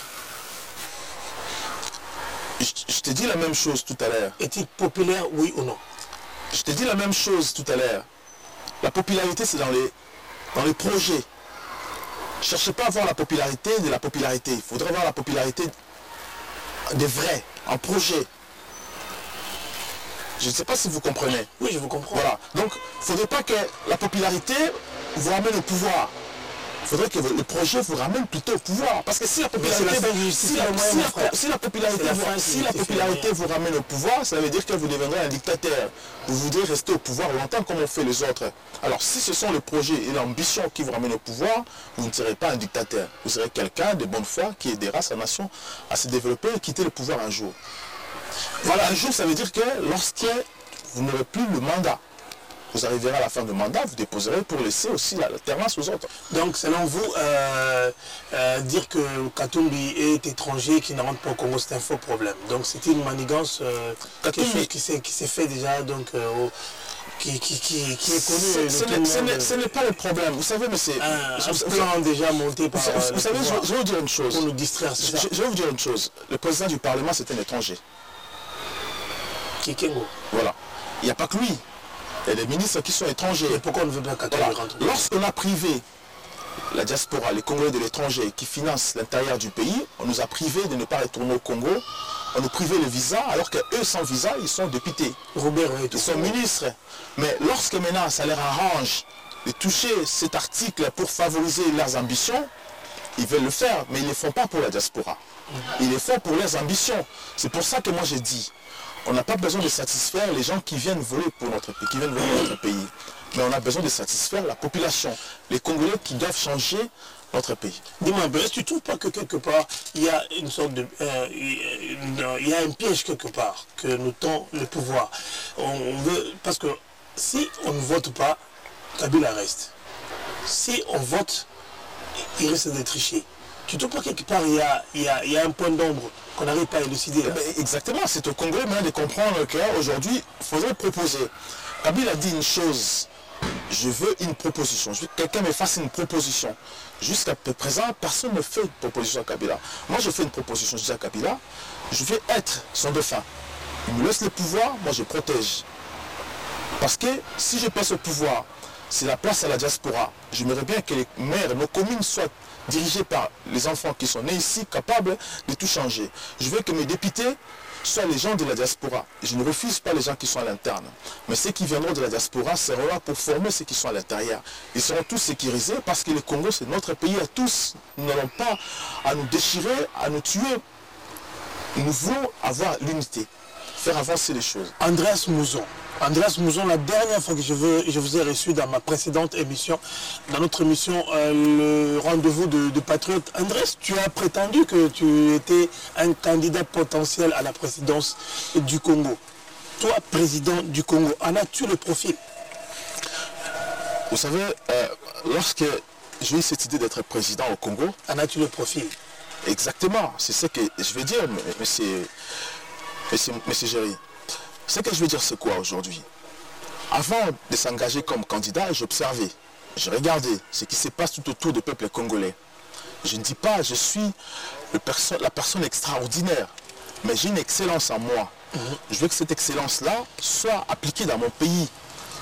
Je t'ai dit la même chose tout à l'heure. Est-il populaire, oui ou non? Je t'ai dit la même chose tout à l'heure. La popularité, c'est dans les projets. Ne cherchez pas à voir la popularité de la popularité. Il faudrait voir la popularité des vrais, en projet. Je ne sais pas si vous comprenez. Oui, je vous comprends. Voilà. Donc, il ne faudrait pas que la popularité vous amène au pouvoir. il faudrait que le projet vous ramène plutôt au pouvoir. Parce que si la popularité vous ramène au pouvoir, ça veut dire que vous deviendrez un dictateur. Vous voudrez rester au pouvoir longtemps comme ont fait les autres. Alors si ce sont les projets et l'ambition qui vous ramènent au pouvoir, vous ne serez pas un dictateur. Vous serez quelqu'un de bonne foi qui aidera sa nation à se développer et quitter le pouvoir un jour. Voilà, un jour, ça veut dire que lorsque vous n'aurez plus le mandat, vous arriverez à la fin du mandat, vous déposerez pour laisser aussi l'alternance aux autres. Donc, selon vous, dire que Katumbi est étranger, qui ne rentre pas au Congo, c'est un faux problème. Donc, c'était une manigance, quelque chose qui s'est fait déjà, donc, qui est connu. Ce n'est pas le problème. Vous savez, mais c'est un plan déjà monté par... Vous savez, je vais vous dire une chose. Pour nous distraire, c'est ça. Je vais vous dire une chose. Le président du Parlement, c'est un étranger. Kikengo. Voilà. Il n'y a pas que lui. Il y a des ministres qui sont étrangers. Et pourquoi on ne veut pas Katumbi rentre? Lorsqu'on a privé la diaspora, les Congolais de l'étranger qui financent l'intérieur du pays, on nous a privés de ne pas retourner au Congo. On nous privait le visa, alors qu'eux, sans visa, ils sont députés. Ils sont ministres. Mais lorsque maintenant, ça leur arrange de toucher cet article pour favoriser leurs ambitions, ils veulent le faire, mais ils ne le font pas pour la diaspora. Ils le font pour leurs ambitions. C'est pour ça que moi j'ai dit, on n'a pas besoin de satisfaire les gens qui viennent voler pour notre pays, qui viennent voler notre pays. Mais on a besoin de satisfaire la population, les Congolais qui doivent changer notre pays. Dis-moi, est-ce que tu ne trouves pas que quelque part, il y a une sorte de... il y a un piège quelque part que nous tend le pouvoir. On veut, parce que si on ne vote pas, Kabila reste. Si on vote, il risque d'être triché. Tu ne trouves pas quelque part, il y a un point d'ombre qu'on n'arrive pas à élucider là? Exactement, c'est au Congolais maintenant de comprendre qu'aujourd'hui, il faudrait proposer. Kabila a dit une chose, je veux une proposition, je veux que quelqu'un me fasse une proposition. Jusqu'à présent, personne ne fait une proposition à Kabila. Moi, je fais une proposition, je dis à Kabila, je vais être son dauphin. Il me laisse le pouvoir, moi je protège. Parce que si je passe au pouvoir, c'est la place à la diaspora. J'aimerais bien que les maires, nos communes soient dirigées par les enfants qui sont nés ici, capables de tout changer. Je veux que mes députés soient les gens de la diaspora. Je ne refuse pas les gens qui sont à l'interne. Mais ceux qui viendront de la diaspora seront là pour former ceux qui sont à l'intérieur. Ils seront tous sécurisés parce que le Congo, c'est notre pays à tous. Nous n'allons pas à nous déchirer, à nous tuer. Nous voulons avoir l'unité, faire avancer les choses. Andreas Mouzon. Andreas Mouzon, la dernière fois que je vous ai reçu dans ma précédente émission, dans notre émission le rendez-vous de Patriote, Andreas, tu as prétendu que tu étais un candidat potentiel à la présidence du Congo. Toi, président du Congo, en as-tu le profil? Vous savez, lorsque j'ai eu cette idée d'être président au Congo... En as-tu le profil? Exactement, c'est ce que je veux dire, monsieur Géry. Ce que je veux dire, c'est quoi aujourd'hui? Avant de s'engager comme candidat, j'observais, je regardais ce qui se passe tout autour du peuple congolais. Je ne dis pas je suis la personne extraordinaire, mais j'ai une excellence en moi. Je veux que cette excellence-là soit appliquée dans mon pays.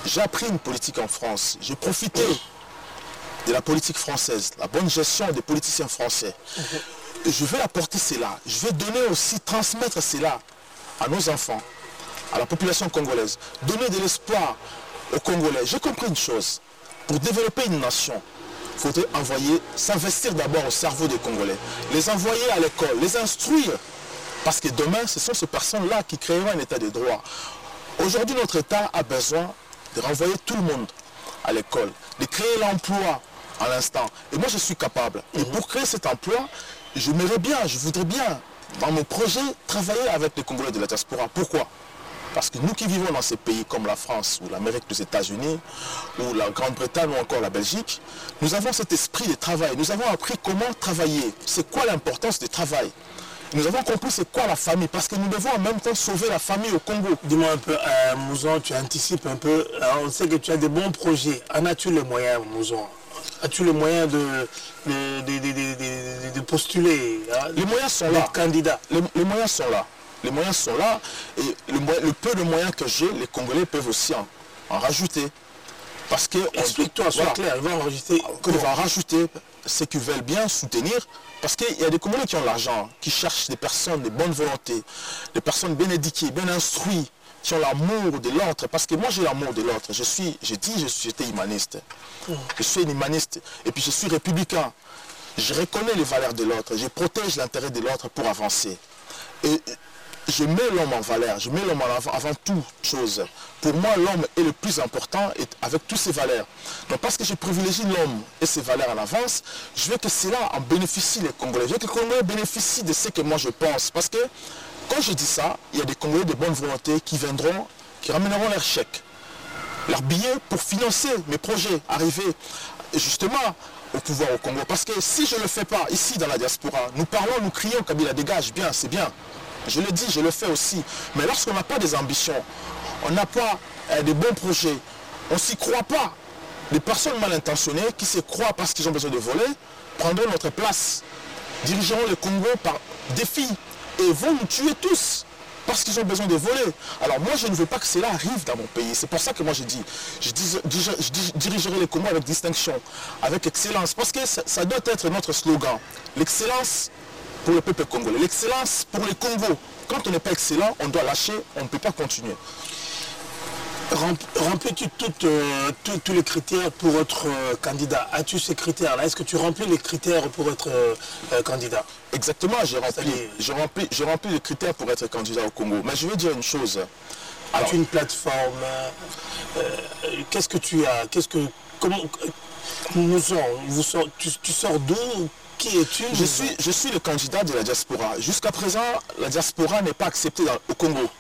J'ai appris une politique en France, j'ai profité de la politique française, la bonne gestion des politiciens français. Je veux apporter cela, je veux donner aussi, transmettre cela à nos enfants, à la population congolaise, donner de l'espoir aux Congolais. J'ai compris une chose, pour développer une nation, il faudrait s'investir d'abord au cerveau des Congolais, les envoyer à l'école, les instruire, parce que demain, ce sont ces personnes-là qui créeront un état de droit. Aujourd'hui, notre État a besoin de renvoyer tout le monde à l'école, de créer l'emploi à l'instant. Et moi, je suis capable. Et pour créer cet emploi, je voudrais bien, dans mon projet, travailler avec les Congolais de la diaspora. Pourquoi? Parce que nous qui vivons dans ces pays comme la France ou l'Amérique, les États-Unis ou la Grande-Bretagne ou encore la Belgique, nous avons cet esprit de travail. Nous avons appris comment travailler. C'est quoi l'importance du travail? Nous avons compris c'est quoi la famille, parce que nous devons en même temps sauver la famille au Congo. Dis-moi un peu, Mouzon, tu anticipes un peu. On sait que tu as des bons projets. En as-tu les moyens, Mouzon? As-tu les moyens de postuler? Les moyens sont là. Candidat. Les moyens sont là. Les moyens sont là. Et le peu de moyens que j'ai, les Congolais peuvent aussi en rajouter. Parce que... Explique-toi, sois clair. Ils vont en rajouter. Ils vont en rajouter ceux qui veulent bien soutenir. Parce qu'il y a des Congolais qui ont l'argent, qui cherchent des personnes de bonne volonté, des personnes bien éduquées, bien instruites, qui ont l'amour de l'autre, parce que moi j'ai l'amour de l'autre, j'étais humaniste, je suis un humaniste, et puis je suis républicain, je reconnais les valeurs de l'autre, je protège l'intérêt de l'autre pour avancer, et je mets l'homme en valeur, je mets l'homme avant toute chose. Pour moi, l'homme est le plus important avec toutes ses valeurs. Donc parce que je privilégie l'homme et ses valeurs en avance, je veux que cela en bénéficie les Congolais. Je veux que les Congolais bénéficient de ce que moi je pense. Parce que quand je dis ça, il y a des Congolais de bonne volonté qui viendront, qui ramèneront leur chèque, leur billet pour financer mes projets, arriver justement au pouvoir au Congo. Parce que si je ne le fais pas ici dans la diaspora, nous parlons, nous crions, Kabila dégage, bien, c'est bien. Je le dis, je le fais aussi. Mais lorsqu'on n'a pas des ambitions, on n'a pas de bons projets, on ne s'y croit pas. Les personnes mal intentionnées qui se croient parce qu'ils ont besoin de voler, prendront notre place, dirigeront le Congo par défi et vont nous tuer tous parce qu'ils ont besoin de voler. Alors moi, je ne veux pas que cela arrive dans mon pays. C'est pour ça que moi je dis, je dirigerai le Congo avec distinction, avec excellence. Parce que ça doit être notre slogan. L'excellence pour le peuple congolais, l'excellence pour le Congo. Quand on n'est pas excellent, on doit lâcher, on ne peut pas continuer. Remplis-tu tous les critères pour être candidat? As-tu ces critères-là? Est-ce que tu remplis les critères pour être candidat? Exactement, j'ai rempli les critères pour être candidat au Congo. Mais je veux dire une chose. As-tu une plateforme? Qu'est-ce que tu as? Comment tu sors d'où? Qui es-tu? Je suis le candidat de la diaspora. Jusqu'à présent, la diaspora n'est pas acceptée au Congo.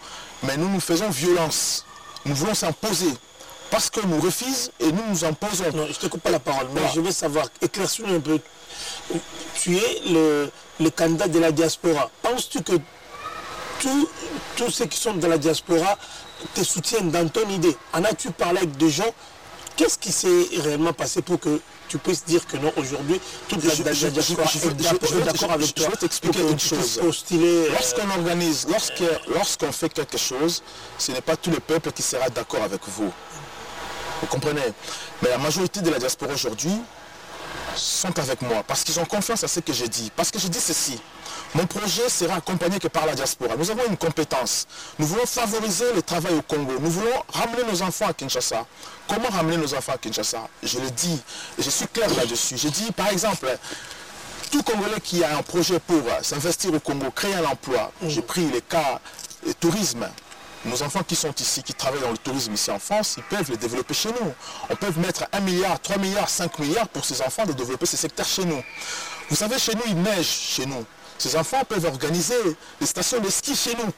Mais nous faisons violence. Nous voulons s'imposer. Parce que nous refusons et nous nous imposons. Non, je ne te coupe pas la parole, mais je veux savoir, éclaircis-nous un peu. Tu es le candidat de la diaspora. Penses-tu que tous ceux qui sont dans la diaspora te soutiennent dans ton idée? En as-tu parlé avec des gens? Qu'est-ce qui s'est réellement passé pour que tu puisses dire que non, aujourd'hui, toute la diaspora est d'accord avec toi? Je vais t'expliquer une chose. Lorsqu'on fait quelque chose, ce n'est pas tout le peuple qui sera d'accord avec vous. Vous comprenez? Mais la majorité de la diaspora aujourd'hui sont avec moi parce qu'ils ont confiance à ce que je dis. Parce que je dis ceci. Mon projet sera accompagné que par la diaspora. Nous avons une compétence. Nous voulons favoriser le travail au Congo. Nous voulons ramener nos enfants à Kinshasa. Comment ramener nos enfants à Kinshasa? Je le dis, et je suis clair là-dessus. Je dis, par exemple, tout Congolais qui a un projet pour s'investir au Congo, créer un emploi. J'ai pris les cas du tourisme. Nos enfants qui sont ici, qui travaillent dans le tourisme ici en France, ils peuvent le développer chez nous. On peut mettre 1 milliard, 3 milliards, 5 milliards pour ces enfants de développer ces secteurs chez nous. Vous savez, chez nous, il neige chez nous. Ces enfants peuvent organiser des stations de ski chez nous.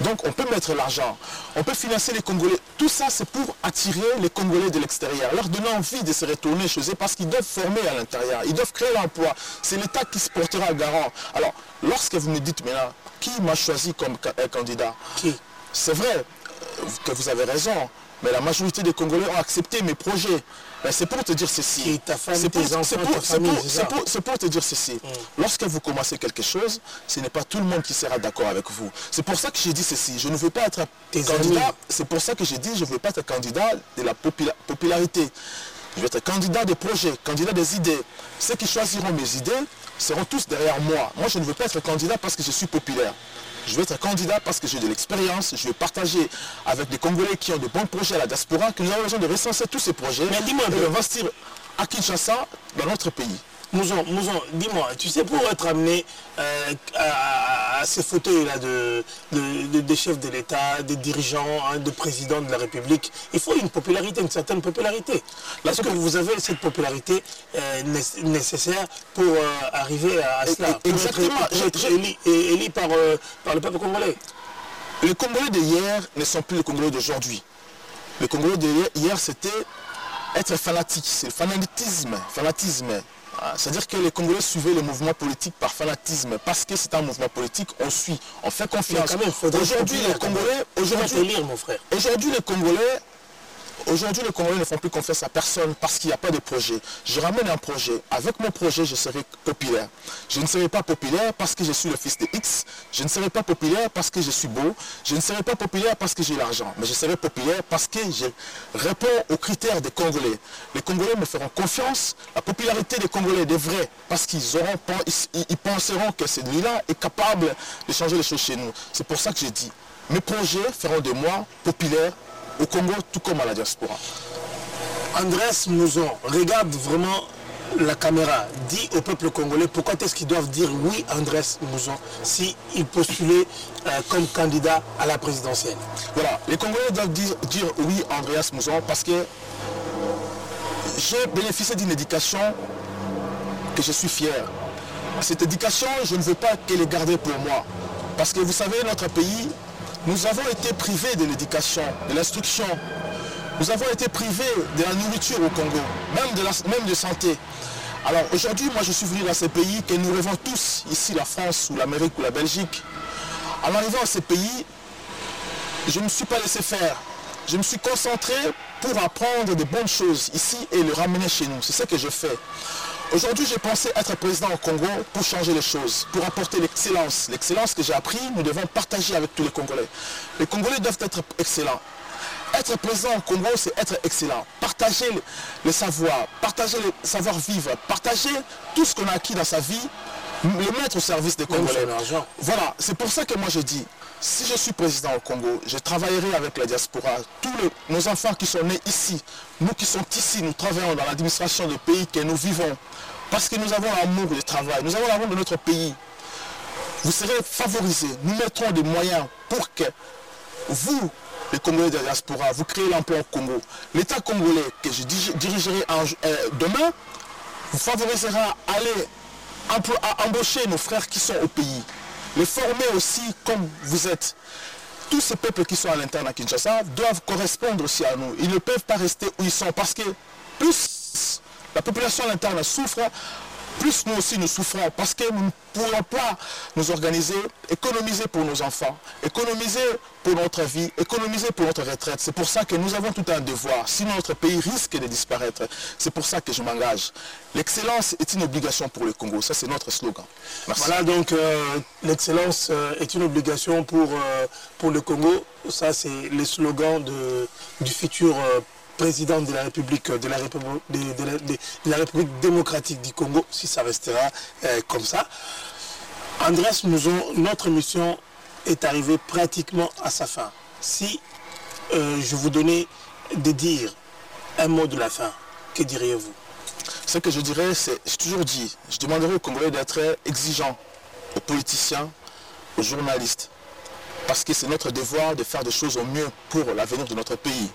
Donc on peut mettre l'argent, on peut financer les Congolais. Tout ça c'est pour attirer les Congolais de l'extérieur, leur donner envie de se retourner chez eux parce qu'ils doivent former à l'intérieur, ils doivent créer l'emploi. C'est l'État qui se portera garant. Alors lorsque vous me dites maintenant, qui m'a choisi comme candidat? C'est vrai que vous avez raison, mais la majorité des Congolais ont accepté mes projets. C'est pour te dire ceci. C'est pour te dire ceci. Lorsque vous commencez quelque chose, ce n'est pas tout le monde qui sera d'accord avec vous. C'est pour ça que j'ai dit ceci. Je ne veux pas être candidat. C'est pour ça que j'ai dit je ne veux pas être candidat de la popularité. Je veux être candidat des projets, candidat des idées. Ceux qui choisiront mes idées seront tous derrière moi. Moi, je ne veux pas être candidat parce que je suis populaire. Je veux être candidat parce que j'ai de l'expérience, je veux partager avec des Congolais qui ont de bons projets à la diaspora, que nous avons besoin de recenser tous ces projets et investir à Kinshasa, dans notre pays. Mouzon, dis-moi, tu sais, pour être amené à ces fauteuils-là de chefs de l'État, des dirigeants, de présidents de la République, il faut une popularité, une certaine popularité. Est-ce que vous avez cette popularité nécessaire pour arriver à cela, pour être élu par le peuple congolais? Les Congolais d'hier ne sont plus les Congolais d'aujourd'hui. Les Congolais d'hier, c'était être fanatique, c'est le fanatisme. C'est-à-dire que les Congolais suivaient le mouvement politique par fanatisme. Parce que c'est un mouvement politique, on suit, on fait confiance. Aujourd'hui, les Congolais, Aujourd'hui, les Congolais ne font plus confiance à personne parce qu'il n'y a pas de projet. Je ramène un projet. Avec mon projet, je serai populaire. Je ne serai pas populaire parce que je suis le fils de X. Je ne serai pas populaire parce que je suis beau. Je ne serai pas populaire parce que j'ai l'argent. Mais je serai populaire parce que je réponds aux critères des Congolais. Les Congolais me feront confiance. La popularité des Congolais est vraie parce qu'ils penseront que celui-là est capable de changer les choses chez nous. C'est pour ça que j'ai dit. mes projets feront de moi populaire au Congo, tout comme à la diaspora. Andrés Mouzon, regarde vraiment la caméra, dit au peuple congolais pourquoi est-ce qu'ils doivent dire oui Andrés Mouzon s'il postulait comme candidat à la présidentielle. Voilà, les Congolais doivent dire oui Andrés Mouzon parce que j'ai bénéficié d'une éducation que je suis fier. Cette éducation, je ne veux pas qu'elle est gardée pour moi. Parce que vous savez, notre pays, nous avons été privés de l'éducation, de l'instruction. Nous avons été privés de la nourriture au Congo, même de santé. Alors aujourd'hui, moi je suis venu dans ces pays que nous rêvons tous, ici la France ou l'Amérique ou la Belgique. En arrivant à ces pays, je ne me suis pas laissé faire. Je me suis concentré pour apprendre de bonnes choses ici et le ramener chez nous. C'est ce que je fais. Aujourd'hui, j'ai pensé être président au Congo pour changer les choses, pour apporter l'excellence. L'excellence que j'ai appris, nous devons partager avec tous les Congolais. Les Congolais doivent être excellents. Être président au Congo, c'est être excellent. Partager les savoirs, partager les savoir-vivre, partager tout ce qu'on a acquis dans sa vie, le mettre au service des Congolais. Voilà, c'est pour ça que moi je dis, si je suis président au Congo, je travaillerai avec la diaspora. Tous nos enfants qui sont nés ici, nous qui sommes ici, nous travaillons dans l'administration du pays que nous vivons. Parce que nous avons l'amour du travail, nous avons l'amour de notre pays. Vous serez favorisés, nous mettrons des moyens pour que vous, les Congolais de la diaspora, vous créez l'emploi au Congo. L'État congolais que je dirigerai demain, vous favorisera à aller embaucher nos frères qui sont au pays. Les former aussi comme vous êtes. Tous ces peuples qui sont à l'interne à Kinshasa doivent correspondre aussi à nous. Ils ne peuvent pas rester où ils sont parce que plus la population à l'interne souffre, plus nous aussi nous souffrons parce que nous ne pourrons pas nous organiser, économiser pour nos enfants, économiser pour notre vie, économiser pour notre retraite. C'est pour ça que nous avons tout un devoir, sinon notre pays risque de disparaître. C'est pour ça que je m'engage. L'excellence est une obligation pour le Congo, ça c'est notre slogan. Merci. Voilà donc l'excellence est une obligation pour le Congo, ça c'est le slogan du futur président de la République, de la République démocratique du Congo, si ça restera comme ça. Andrés Mouzon, notre mission est arrivée pratiquement à sa fin. Si je vous donnais de dire un mot de la fin, que diriez-vous? Ce que je dirais, c'est, j'ai toujours dit, je demanderai aux Congolais d'être exigeants, aux politiciens, aux journalistes, parce que c'est notre devoir de faire des choses au mieux pour l'avenir de notre pays.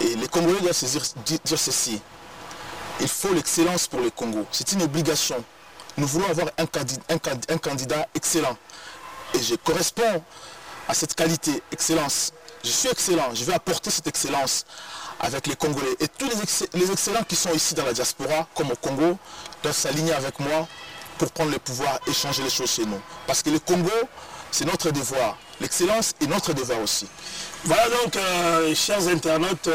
Et les Congolais doivent dire ceci. Il faut l'excellence pour le Congo. C'est une obligation. Nous voulons avoir un candidat excellent. Et je corresponds à cette qualité, excellence. Je suis excellent. Je vais apporter cette excellence avec les Congolais. Et tous les excellents qui sont ici dans la diaspora, comme au Congo, doivent s'aligner avec moi pour prendre le pouvoir et changer les choses chez nous. Parce que le Congo, c'est notre devoir. L'excellence est notre devoir aussi. Voilà donc, chers internautes,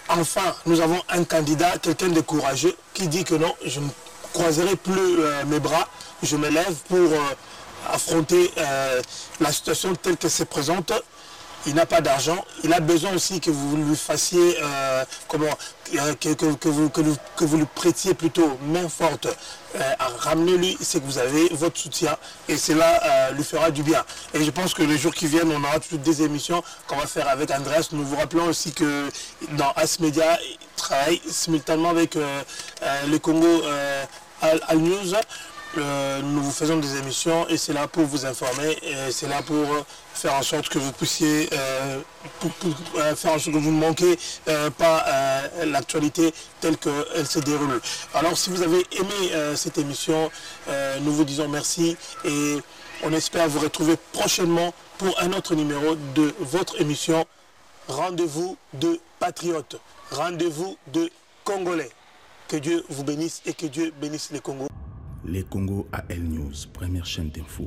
enfin, nous avons un candidat, quelqu'un de courageux, qui dit que non, je ne croiserai plus mes bras, je me lève pour affronter la situation telle qu'elle se présente. Il n'a pas d'argent, il a besoin aussi que vous lui fassiez, que vous lui prêtiez plutôt main forte. Ramenez-lui ce que vous avez, votre soutien, et cela lui fera du bien. Et je pense que les jours qui viennent, on aura toutes des émissions qu'on va faire avec Andrés. Nous vous rappelons aussi que dans As Media, il travaille simultanément avec le Congo Al News. Nous vous faisons des émissions et c'est là pour vous informer et c'est là pour faire en sorte que vous puissiez faire en sorte que vous ne manquez pas l'actualité telle qu'elle se déroule. Alors si vous avez aimé cette émission, nous vous disons merci et on espère vous retrouver prochainement pour un autre numéro de votre émission Rendez-vous de Patriotes, Rendez-vous de Congolais. Que Dieu vous bénisse et que Dieu bénisse les Congos. Les Congo AL News, première chaîne d'info.